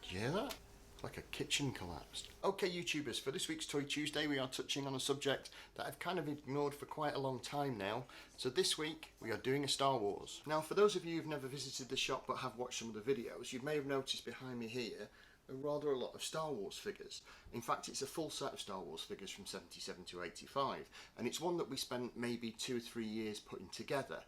Did you hear that? Like a kitchen collapsed. Okay YouTubers, for this week's Toy Tuesday we are touching on a subject that I've kind of ignored for quite a long time now. So this week we are doing a Star Wars. Now for those of you who've never visited the shop but have watched some of the videos, you may have noticed behind me here rather a lot of Star Wars figures. In fact, it's a full set of Star Wars figures from 77 to 85, and it's one that we spent maybe 2 or 3 years putting together.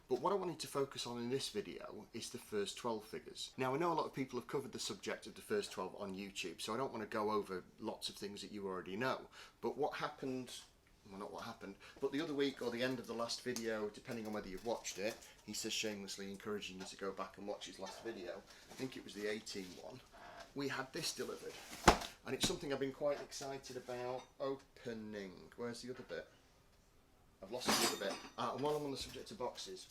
But what I wanted to focus on in this video is the first 12 figures. Now I know a lot of people have covered the subject of the first 12 on YouTube, so I don't want to go over lots of things that you already know. But what happened, well not what happened, but the other week or the end of the last video, depending on whether you've watched it, he says shamelessly encouraging you to go back and watch his last video, I think it was the 18 one, we had this delivered. And it's something I've been quite excited about opening. Where's the other bit? I've lost the other bit. And while I'm on the subject of boxes,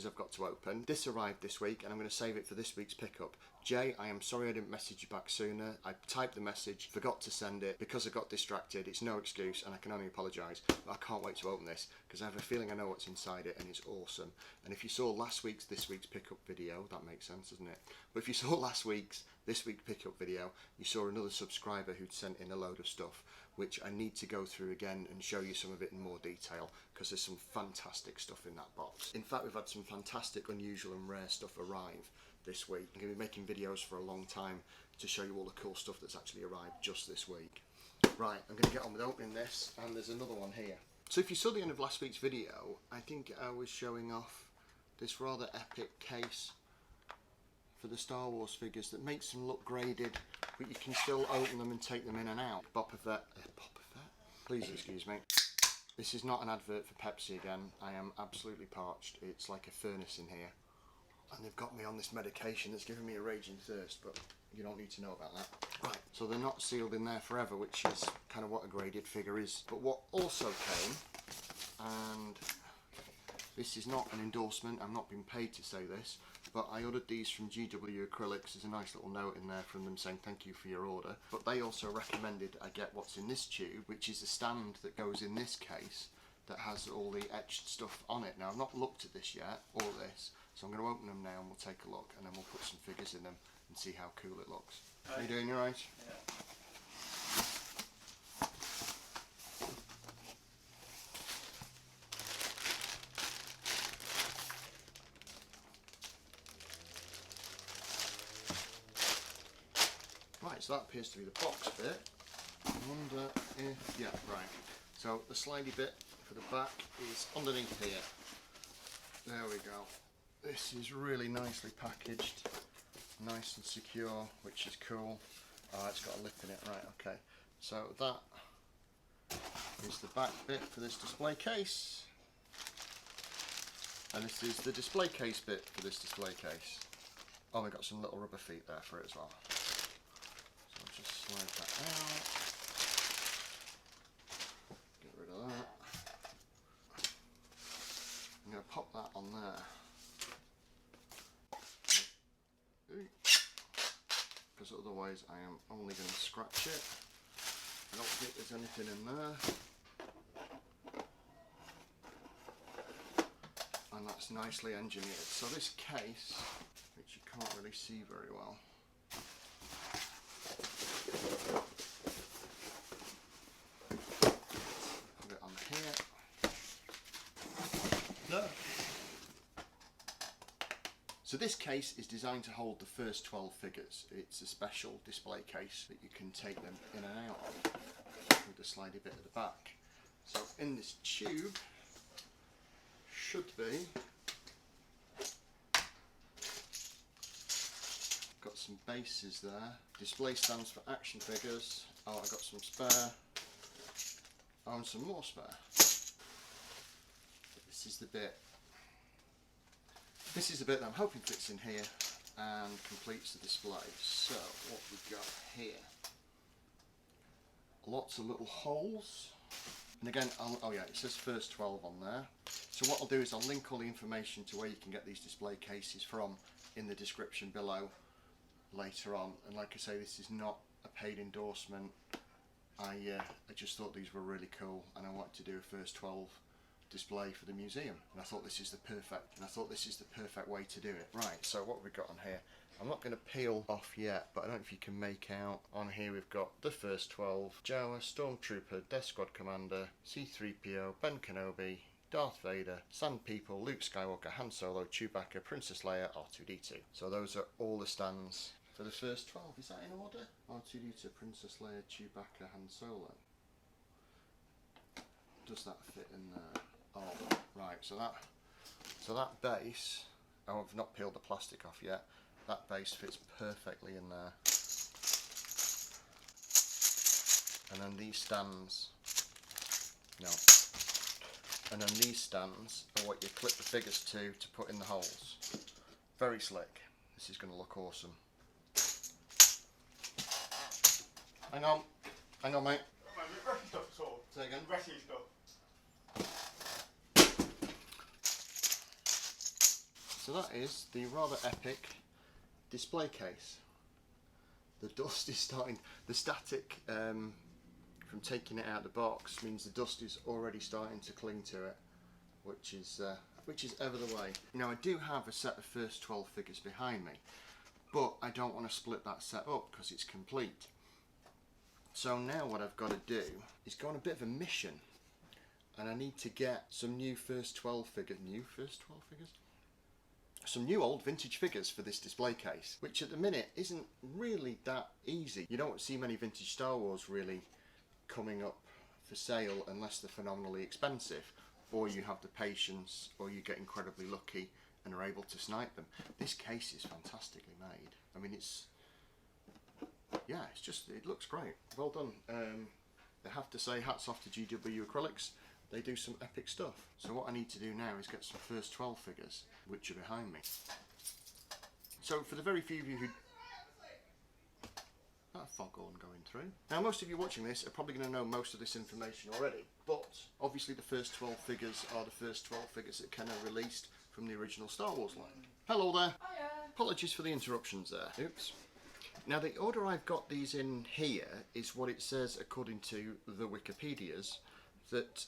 I've got to open. This arrived this week and I'm going to save it for this week's pickup. Jay, I am sorry I didn't message you back sooner. I typed the message, forgot to send it because I got distracted. It's no excuse and I can only apologise. But I can't wait to open this because I have a feeling I know what's inside it and it's awesome. And if you saw this week's pickup video, that makes sense, doesn't it? But if you saw this week's pickup video, you saw another subscriber who'd sent in a load of stuff, which I need to go through again and show you some of it in more detail because there's some fantastic stuff in that box. In fact, we've had some fantastic, unusual and rare stuff arrive this week. I'm going to be making videos for a long time to show you all the cool stuff that's actually arrived just this week. Right, I'm going to get on with opening this, and there's another one here. So if you saw the end of last week's video, I think I was showing off this rather epic case for the Star Wars figures that makes them look graded, but you can still open them and take them in and out. Boba Fett, please excuse me. This is not an advert for Pepsi again. I am absolutely parched. It's like a furnace in here. And they've got me on this medication that's giving me a raging thirst, but you don't need to know about that. Right, so they're not sealed in there forever, which is kind of what a graded figure is. But what also came, and this is not an endorsement, I'm not being paid to say this, but I ordered these from GW Acrylics. There's a nice little note in there from them saying thank you for your order. But they also recommended I get what's in this tube, which is a stand that goes in this case that has all the etched stuff on it. Now I've not looked at this yet, or this, so I'm going to open them now and we'll take a look and then we'll put some figures in them and see how cool it looks. Are you doing your right? Yeah. Right, so that appears to be the box bit. I wonder if, yeah, right. So the slidey bit for the back is underneath here. There we go. This is really nicely packaged, nice and secure, which is cool. Oh, it's got a lip in it, right, okay. So that is the back bit for this display case. And this is the display case bit for this display case. Oh, we've got some little rubber feet there for it as well. So I'll just slide that out. Get rid of that. I'm going to pop that on there. Because otherwise I am only going to scratch it. I don't think there's anything in there. And that's nicely engineered. So this case, which you can't really see very well, put it on here. No. So this case is designed to hold the first 12 figures. It's a special display case that you can take them in and out of with the slidey bit at the back. So in this tube should be, got some bases there, display stands for action figures. Oh, I got some spare, oh, and some more spare. This is the bit. This is the bit that I'm hoping fits in here and completes the display. So what we've got here, lots of little holes. And again, oh yeah, it says first 12 on there. So what I'll do is I'll link all the information to where you can get these display cases from in the description below later on. And like I say, this is not a paid endorsement. I just thought these were really cool and I wanted to do a first 12 display for the museum, and I thought this is the perfect way to do it. Right, so what have we got on here? I'm not going to peel off yet, but I don't know if you can make out. On here we've got the first 12, Jawa, Stormtrooper, Death Squad Commander, C-3PO, Ben Kenobi, Darth Vader, Sand People, Luke Skywalker, Han Solo, Chewbacca, Princess Leia, R2-D2. So those are all the stands for the first 12. Is that in order? R2-D2, Princess Leia, Chewbacca, Han Solo. Does that fit in there? Oh, right. So that base. Oh, I've not peeled the plastic off yet. That base fits perfectly in there. And then these stands. No. And then these stands are what you clip the figures to put in the holes. Very slick. This is going to look awesome. Hang on, mate. Say again. So that is the rather epic display case. The dust is starting. The static from taking it out of the box means the dust is already starting to cling to it, which is ever the way. Now I do have a set of first 12 figures behind me, but I don't want to split that set up because it's complete. So now what I've got to do is go on a bit of a mission, and I need to get some new first 12 figures. Some new old vintage figures for this display case, which at the minute isn't really that easy. You don't see many vintage Star Wars really coming up for sale unless they're phenomenally expensive, or you have the patience, or you get incredibly lucky and are able to snipe them. This case is fantastically made. I mean, it looks great. Well done. I have to say, hats off to GW Acrylics. They do some epic stuff. So what I need to do now is get some first 12 figures, which are behind me. So for the very few of you who... That foghorn going through. Now most of you watching this are probably going to know most of this information already, but obviously the first 12 figures are the first 12 figures that Kenner released from the original Star Wars line. Hello there. Hiya. Apologies for the interruptions there. Oops. Now the order I've got these in here is what it says according to the Wikipedias, that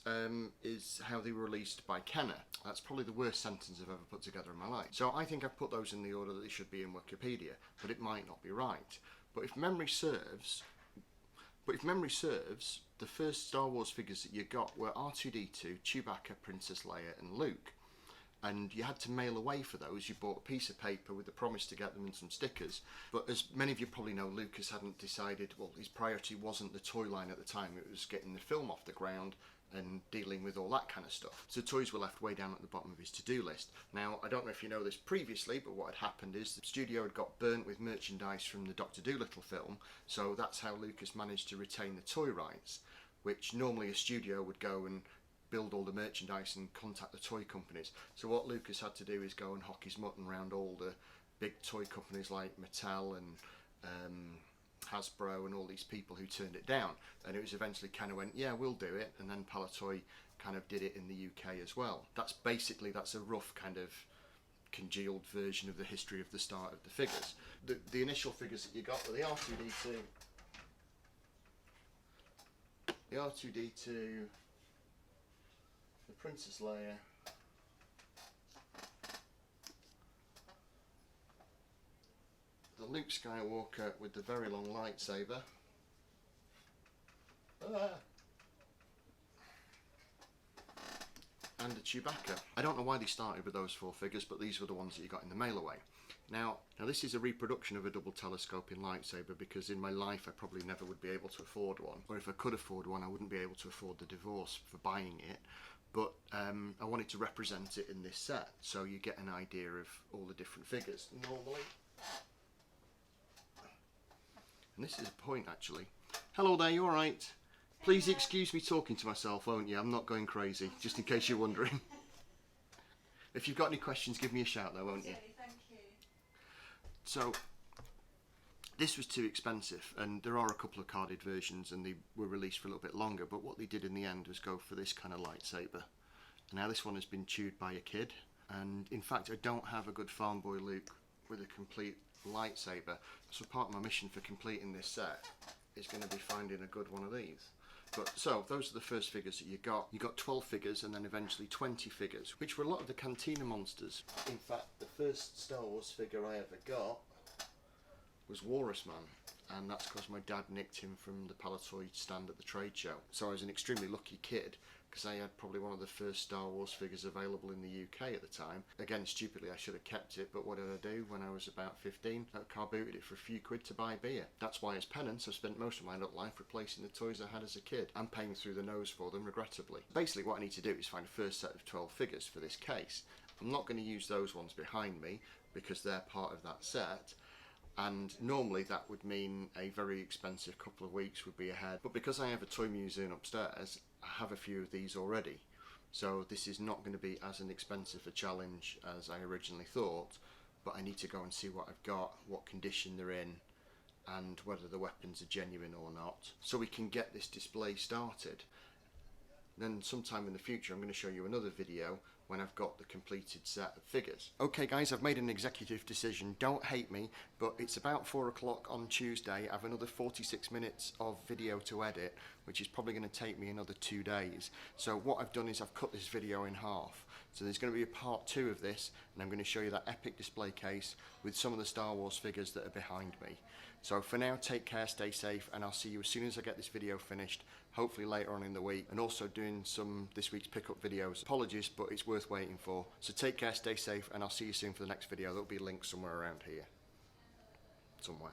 is how they were released by Kenner. That's probably the worst sentence I've ever put together in my life. So I think I've put those in the order that they should be in Wikipedia, but it might not be right. But if memory serves, the first Star Wars figures that you got were R2-D2, Chewbacca, Princess Leia and Luke. And you had to mail away for those. You bought a piece of paper with the promise to get them and some stickers. But as many of you probably know, Lucas hadn't decided, well, his priority wasn't the toy line at the time. It was getting the film off the ground and dealing with all that kind of stuff. So toys were left way down at the bottom of his to-do list. Now, I don't know if you know this previously, but what had happened is the studio had got burnt with merchandise from the Dr. Dolittle film. So that's how Lucas managed to retain the toy rights, which normally a studio would go and build all the merchandise and contact the toy companies. So what Lucas had to do is go and hock his mutton around all the big toy companies like Mattel and Hasbro and all these people who turned it down. And it was eventually kind of went, yeah, we'll do it. And then Palatoy kind of did it in the UK as well. That's a rough kind of congealed version of the history of the start of the figures. The initial figures that you got were the R2-D2, the Princess Leia, the Luke Skywalker with the very long lightsaber, and the Chewbacca. I don't know why they started with those 4 figures, but these were the ones that you got in the mail away. Now this is a reproduction of a double telescoping lightsaber, because in my life I probably never would be able to afford one, or if I could afford one I wouldn't be able to afford the divorce for buying it. But I wanted to represent it in this set, so you get an idea of all the different figures normally. And this is a point actually. Hello there, you alright? Please excuse me talking to myself, won't you? I'm not going crazy, just in case you're wondering. If you've got any questions, give me a shout though, won't you? Thank you. So, this was too expensive, and there are a couple of carded versions and they were released for a little bit longer, but what they did in the end was go for this kind of lightsaber. Now this one has been chewed by a kid, and in fact I don't have a good farm boy Luke with a complete lightsaber, so part of my mission for completing this set is going to be finding a good one of these. But so those are the first figures that you got. You got 12 figures and then eventually 20 figures, which were a lot of the Cantina monsters. In fact, the first Star Wars figure I ever got was Walrus Man, and that's because my dad nicked him from the Palatoy stand at the trade show. So I was an extremely lucky kid, because I had probably one of the first Star Wars figures available in the UK at the time. Again, stupidly, I should have kept it, but what did I do when I was about 15? I car booted it for a few quid to buy beer. That's why, as penance, I've spent most of my adult life replacing the toys I had as a kid and paying through the nose for them, regrettably. Basically, what I need to do is find a first set of 12 figures for this case. I'm not going to use those ones behind me, because they're part of that set. And normally that would mean a very expensive couple of weeks would be ahead. But because I have a toy museum upstairs, I have a few of these already. So this is not going to be as an expensive a challenge as I originally thought. But I need to go and see what I've got, what condition they're in, and whether the weapons are genuine or not, so we can get this display started. Then sometime in the future I'm going to show you another video when I've got the completed set of figures. Okay guys, I've made an executive decision. Don't hate me, but it's about 4 o'clock on Tuesday. I have another 46 minutes of video to edit, which is probably going to take me another 2 days. So what I've done is I've cut this video in half. So there's going to be a part 2 of this, and I'm going to show you that epic display case with some of the Star Wars figures that are behind me. So for now, take care, stay safe, and I'll see you as soon as I get this video finished, hopefully later on in the week, and also doing some this week's pickup videos. Apologies, but it's worth waiting for. So take care, stay safe, and I'll see you soon for the next video. There'll be a link somewhere around here. Somewhere.